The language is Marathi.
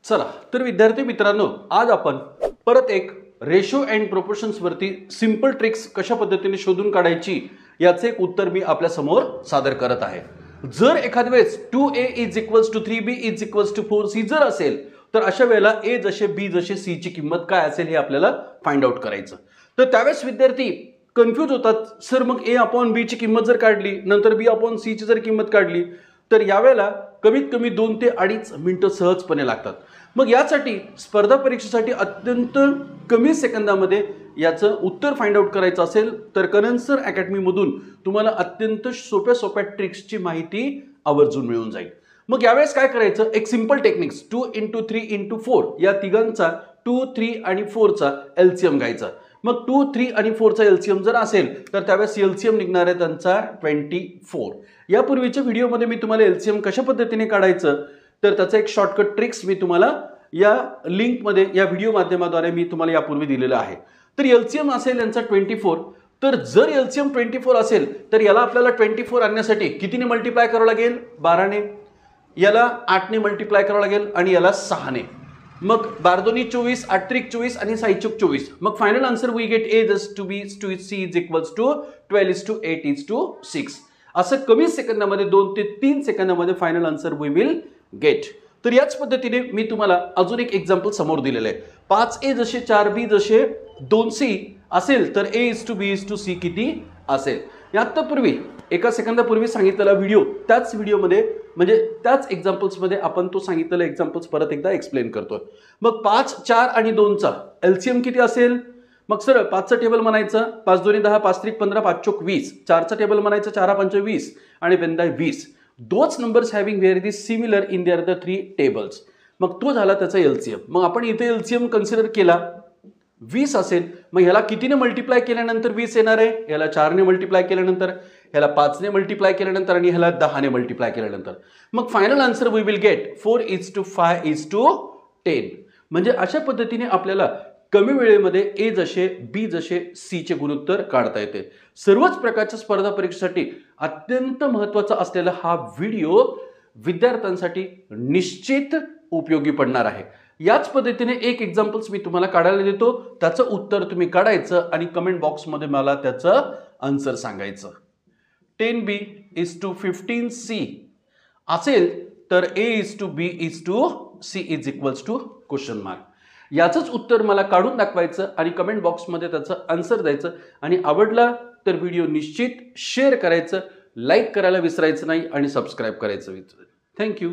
चला तर विद्यार्थी मित्रांनो, आज आपण परत एक रेशो अँड प्रोपोर्शन्स वरती सिंपल ट्रिक्स कशा पद्धतीने शोधून काढायची याचे एक उत्तर मी आपल्या समोर सादर करत आहे। जर एखाद्या वेळेस 2a = 3b = 4c जर असेल तर अशा वेळेला a जसे b जसे c ची किंमत काय असेल हे आपल्याला फाइंड आउट करायचं। तर त्यावेळेस विद्यार्थी कन्फ्यूज होतात, सर मग a/b ची किंमत जर काढली नंतर b/c ची जर किंमत काढली तर यावेळेला कमीत कमी 2 ते 2.5 मिनिटं सहजपणे लागतात। मग यासाठी स्पर्धा परीक्षेसाठी अत्यंत कमी सेकंदामध्ये याचं उत्तर फाइंड आउट करायचं असेल तर करण सर अकॅडमी मधून तुम्हाला अत्यंत सोप्या ट्रिक्सची माहिती आवर्जून मिळून जाईल। मग यावेळेस काय करायचं, एक सिंपल टेक्निक्स 2 × 3 × 4 या तिघांचा 2, 3 आणि 4 चा एलसीएम घ्यायचा। मग 2, 3 आणि 4 चा एलसीएम जर असेल तर त्यावेळेस एलसीएम निघणार आहे त्यांचा 24। यापूर्वीच्या व्हिडिओमध्ये मी तुम्हाला एलसीएम कशा पद्धतीने काढायचं तर त्याचा एक शॉर्टकट ट्रिक्स मी तुम्हाला या लिंक मध्ये या व्हिडिओ माध्यमाद्वारे मी तुम्हाला यापूर्वी दिलेला आहे। तर एलसीएम असेल यांचा 24। तर जर एलसीएम 24 असेल तर याला आपल्याला 24 आणण्यासाठी कितीने मल्टिप्लाय करावं लागेल, 12 ने, याला 8 ने मल्टिप्लाय करावं लागेल आणि याला 6 ने। मग 12 दूनी 24, 8 त्रिक 24 आणि 6 चूक 24। मग final answer we get a to b to c = 12:8:6। असं कमी सेकंदामध्ये 2 ते 3 सेकंदामध्ये final answer we will get. तर याच पद्धतीने मी तुम्हाला अजून एक एक्झाम्पल समोर दिलेलं आहे। 5a जसे 4b जसे 2c असेल तर a to b to c किती असेल। यापूर्वी एका सेकंदापूर्वी सांगितलेला व्हिडिओ त्याच व्हिडिओमध्ये म्हणजे त्याच एक्झाम्पल्समध्ये आपण तो सांगितलेला एक्झाम्पल्स परत एकदा एक्सप्लेन करतोय। मग 5, 4 आणि 2 चा एलसीएम किती असेल, मग सरळ 5 चा टेबल म्हणायचं 5 दूनी 10, 5 त्रिक 15, 5 चौक 20। 4 चा टेबल म्हणायचं 4 5 20 आणि 5 20। Those numbers having very similar in their the 3 tables. मग तो झाला त्याचा एलसीएम। मग आपण इथे एलसीएम कन्सिडर केला 20 असेल, मग ह्याला कितीने मल्टिप्लाय केल्यानंतर 20 येणार आहे, ह्याला 4 ने मल्टिप्लाय केल्यानंतर, ह्याला 5 ने मल्टिप्लाय केल्यानंतर आणि ह्याला 10 ने मल्टिप्लाय केल्यानंतर। मग final answer we will get 4:5:10। म्हणजे अशा पद्धतीने आपल्याला कमी वेळेमध्ये a जसे b जसे c चे गुणोत्तर काढता येते। सर्वच प्रकारच्या स्पर्धा परीक्षेसाठी अत्यंत महत्त्वाचा असलेला हा व्हिडिओ विद्यार्थ्यांसाठी निश्चित उपयोगी पडणार आहे। याच पद्धतीने एक एक्झाम्पल्स मी तुम्हाला काढायला देतो, त्याचं उत्तर तुम्ही काढायचं आणि कमेंट बॉक्समध्ये मला त्याचं आन्सर सांगायचं। 10b to 15c असेल तर a to b to c =? याचंच उत्तर मला काढून दाखवायचं आणि कमेंट बॉक्समध्ये त्याचं आन्सर द्यायचं आणि आवडला तर व्हिडिओ निश्चित शेअर करायचं, लाईक करायला विसरायचं नाही आणि सबस्क्राईब करायचं। थँक्यू।